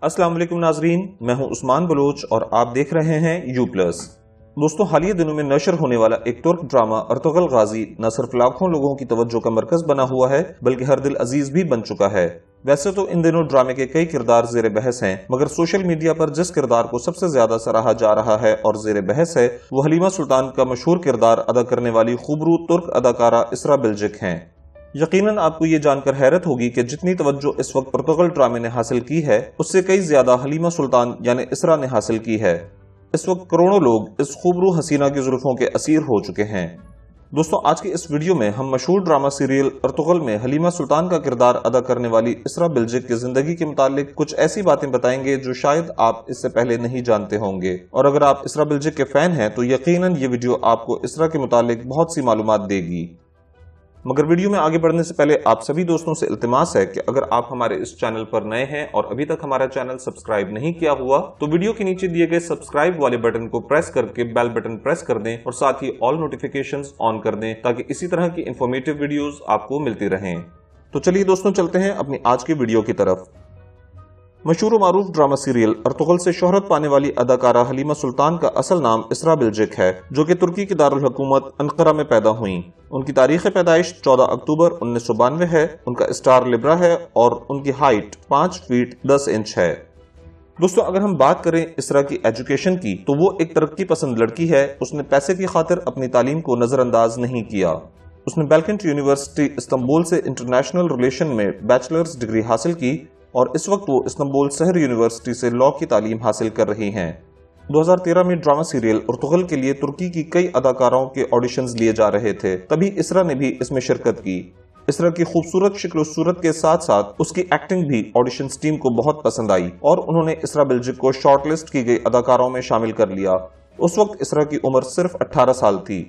अस्सलाम वालेकुम नाजरीन, मैं हूं उस्मान बलोच और आप देख रहे हैं यू प्लस। दोस्तों, हालिया दिनों में नशर होने वाला एक तुर्क ड्रामा अर्तुगरुल गाजी न सिर्फ लाखों लोगों की तवज्जो का मरकज बना हुआ है बल्कि हर दिल अजीज भी बन चुका है। वैसे तो इन दिनों ड्रामे के कई किरदार जेर बहस हैं, मगर सोशल मीडिया पर जिस किरदार को सबसे ज्यादा सराहा जा रहा है और जेर बहस है वो हलीमा सुल्तान का मशहूर किरदार अदा करने वाली खूबरू तुर्क अदाकारा इसरा बिल्जिक हैं। यकीनन आपको ये जानकर हैरत होगी कि जितनी तवज्जो इस वक्त अर्तुगरुल ड्रामे ने हासिल की है उससे कई ज्यादा हलीमा सुल्तान यानी इसरा ने हासिल की है। इस वक्त करोड़ों लोग इस खूबरू हसीना की जुल्फों के असीर हो चुके हैं। दोस्तों, आज के इस वीडियो में हम मशहूर ड्रामा सीरियल अर्तुगरुल में हलीमा सुल्तान का किरदार अदा करने वाली इसरा बिल्जिक की जिंदगी के मुतालिक कुछ ऐसी बातें बताएंगे जो शायद आप इससे पहले नहीं जानते होंगे। और अगर आप इसरा बिल्जिक के फैन हैं तो यकीनन ये वीडियो आपको इसरा के मुतालिक बहुत सी मालूमात देगी। मगर वीडियो में आगे बढ़ने से पहले आप सभी दोस्तों से इल्तिमास है कि अगर आप हमारे इस चैनल पर नए हैं और अभी तक हमारा चैनल सब्सक्राइब नहीं किया हुआ तो वीडियो के नीचे दिए गए सब्सक्राइब वाले बटन को प्रेस करके बेल बटन प्रेस कर दें और साथ ही ऑल नोटिफिकेशंस ऑन कर दें ताकि इसी तरह की इंफॉर्मेटिव वीडियोस आपको मिलती रहें। तो चलिए दोस्तों, चलते हैं अपनी आज की वीडियो की तरफ। मशहूर और मारूफ ड्रामा सीरियल अर्तुगरुल से शोहरत पाने वाली अदाकारा हलीमा सुल्तान का असल नाम इसरा बिल्जिक है, जो कि तुर्की की दारुल हुकूमत अंकारा में पैदा हुई। उनकी तारीख पैदाइश 14 अक्टूबर 1992 है। उनका स्टार लिब्रा है और उनकी हाइट 5 फीट 10 इंच है। दोस्तों, अगर हम बात करें इसरा की एजुकेशन की तो वो एक तरक्की पसंद लड़की है। उसने पैसे की खातिर अपनी तालीम को नजरअंदाज नहीं किया। उसने बेलकिंट यूनिवर्सिटी इस्तांबुल से इंटरनेशनल रिलेशन में बैचलर्स डिग्री हासिल की और इस वक्त वो इस्तांबुल शहर यूनिवर्सिटी से लॉ की तालीम हासिल कर रही हैं। 2013 में ड्रामा सीरियल अर्तुगरुल के लिए तुर्की की कई अदाकाराओं के ऑडिशंस लिए जा रहे थे, तभी इसरा ने भी इसमें शिरकत की। इसरा की खूबसूरत शक्ल सूरत के साथ साथ उसकी एक्टिंग भी ऑडिशंस टीम को बहुत पसंद आई और उन्होंने इसरा बिल्जिक को शॉर्टलिस्ट की गई अदाकारों में शामिल कर लिया। उस वक्त इसरा की उम्र सिर्फ 18 साल थी।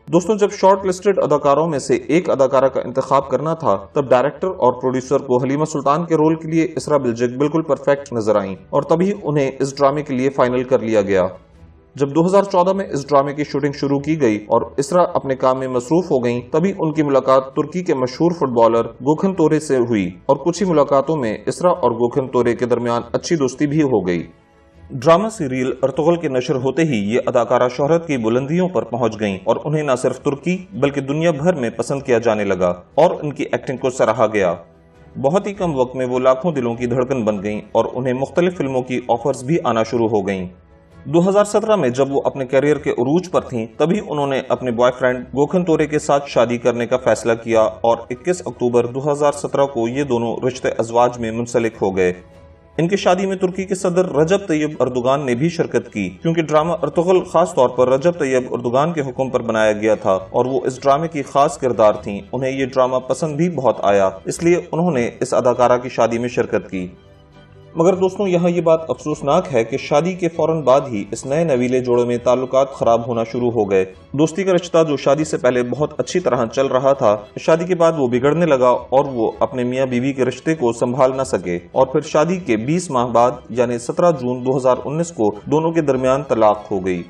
दोस्तों, जब शॉर्ट लिस्टेड अदाकारों में से एक अदाकारा का इंतखाब करना था तब डायरेक्टर और प्रोड्यूसर को हलीमा सुल्तान के रोल के लिए इसरा बिल्जिक बिल्कुल परफेक्ट नजर आईं और तभी उन्हें इस ड्रामे के लिए फाइनल कर लिया गया। जब 2014 में इस ड्रामे की शूटिंग शुरू की गई और इसरा अपने काम में मसरूफ हो गईं, तभी उनकी मुलाकात तुर्की के मशहूर फुटबॉलर गोखन तोरे से हुई और कुछ ही मुलाकातों में इसरा और गोखन तोरे के दरमियान अच्छी दोस्ती भी हो गई। ड्रामा सीरियल अर्तुगरुल के नशर होते ही ये अदाकारा शोहरत की बुलंदियों पर पहुंच गईं और उन्हें न सिर्फ तुर्की बल्कि दुनिया भर में पसंद किया जाने लगा और उनकी एक्टिंग को सराहा गया। बहुत ही कम वक्त में वो लाखों दिलों की धड़कन बन गईं और उन्हें मुख्तलिफ फिल्मों की ऑफर्स भी आना शुरू हो गईं। 2017 में जब वो अपने करियर के उरूज पर थीं, तभी उन्होंने अपने बॉयफ्रेंड गोखन तोरे के साथ शादी करने का फैसला किया और 21 अक्टूबर 2017 को ये दोनों रिश्ते अज़वाज में मुंसलिक हो गए। इनकी शादी में तुर्की के सदर रजब तैयब अर्दोगान ने भी शिरकत की, क्योंकि ड्रामा अर्तुगरुल खास तौर पर रजब तैयब अर्दोगान के हुक्म पर बनाया गया था और वो इस ड्रामे की खास किरदार थीं। उन्हें ये ड्रामा पसंद भी बहुत आया, इसलिए उन्होंने इस अदाकारा की शादी में शिरकत की। मगर दोस्तों, यहाँ ये बात अफसोसनाक है कि शादी के फौरन बाद ही इस नए नवीले जोड़े में ताल्लुकात खराब होना शुरू हो गए। दोस्ती का रिश्ता जो शादी से पहले बहुत अच्छी तरह चल रहा था, शादी के बाद वो बिगड़ने लगा और वो अपने मियाँ बीवी के रिश्ते को संभाल न सके और फिर शादी के 20 माह बाद यानी 17 जून 2019 को दोनों के दरमियान तलाक हो गई।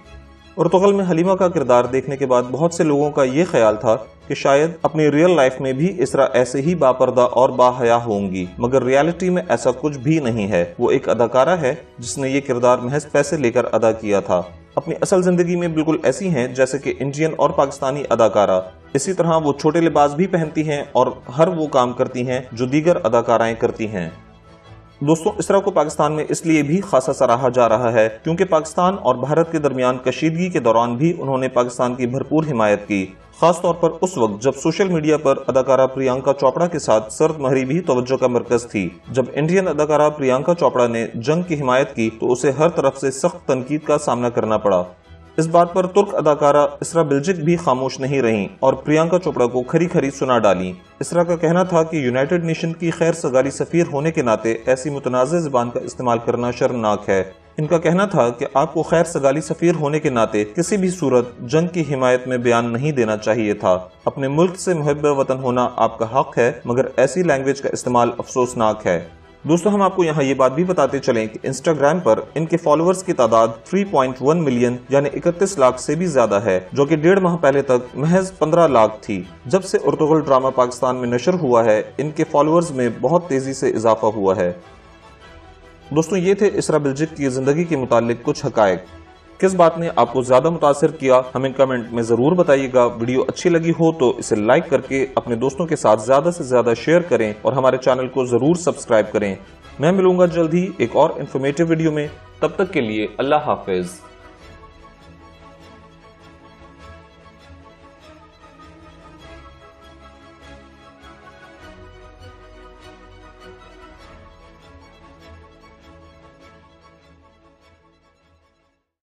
अर्तुगरुल में हलीमा का किरदार देखने के बाद बहुत से लोगों का ये ख्याल था कि शायद अपनी रियल लाइफ में भी इसरा ऐसे ही बापर्दा और बाहया होंगी, मगर रियलिटी में ऐसा कुछ भी नहीं है। वो एक अदाकारा है जिसने ये किरदार महज पैसे लेकर अदा किया था। अपनी असल जिंदगी में बिल्कुल ऐसी हैं जैसे कि इंडियन और पाकिस्तानी अदाकारा। इसी तरह वो छोटे लिबास भी पहनती हैं और हर वो काम करती हैं जो दीगर अदाकाराएं करती हैं। दोस्तों, इसरा को पाकिस्तान में इसलिए भी खासा सराहा जा रहा है क्योंकि पाकिस्तान और भारत के दरमियान कशीदगी के दौरान भी उन्होंने पाकिस्तान की भरपूर हिमायत की, खास तौर पर उस वक्त जब सोशल मीडिया पर अदाकारा प्रियंका चोपड़ा के साथ सर्द महरी भी तवज्जो का मरकज थी। जब इंडियन अदाकारा प्रियंका चोपड़ा ने जंग की हिमायत की तो उसे हर तरफ से सख्त तनकीद का सामना करना पड़ा। इस बात पर तुर्क अदाकारा इसरा बिल्जिक भी खामोश नहीं रहीं और प्रियंका चोपड़ा को खरी खरी सुना डाली। इसरा का कहना था कि यूनाइटेड नेशन की खैर सगाली सफीर होने के नाते ऐसी मुतनाज़ ज़बान का इस्तेमाल करना शर्मनाक है। इनका कहना था कि आपको खैर सगाली सफीर होने के नाते किसी भी सूरत जंग की हिमायत में बयान नहीं देना चाहिए था। अपने मुल्क से मुहब्बे वतन होना आपका हक है, मगर ऐसी लैंग्वेज का इस्तेमाल अफसोसनाक है। दोस्तों, हम आपको यहाँ ये बात भी बताते चलें कि इंस्टाग्राम पर इनके फॉलोअर्स की तादाद 3.1 मिलियन यानी 31 लाख से भी ज्यादा है, जो कि 1.5 माह पहले तक महज 15 लाख थी। जब से अर्तुगरुल ड्रामा पाकिस्तान में नशर हुआ है, इनके फॉलोअर्स में बहुत तेजी से इजाफा हुआ है। دوستوں یہ تھے اسرا بلجک کی زندگی کے متعلق کچھ حقائق. کس بات نے آپ کو زیادہ متاثر کیا ہمیں کمنٹ میں ضرور بتائیے گا. ویڈیو اچھی لگی ہو تو اسے لائک کر کے اپنے دوستوں کے ساتھ زیادہ سے زیادہ شیئر کریں اور ہمارے چینل کو ضرور سبسکرائب کریں. میں ملوں گا جلد ہی ایک اور انفارمیٹیو ویڈیو میں. تب تک کے لیے اللہ حافظ.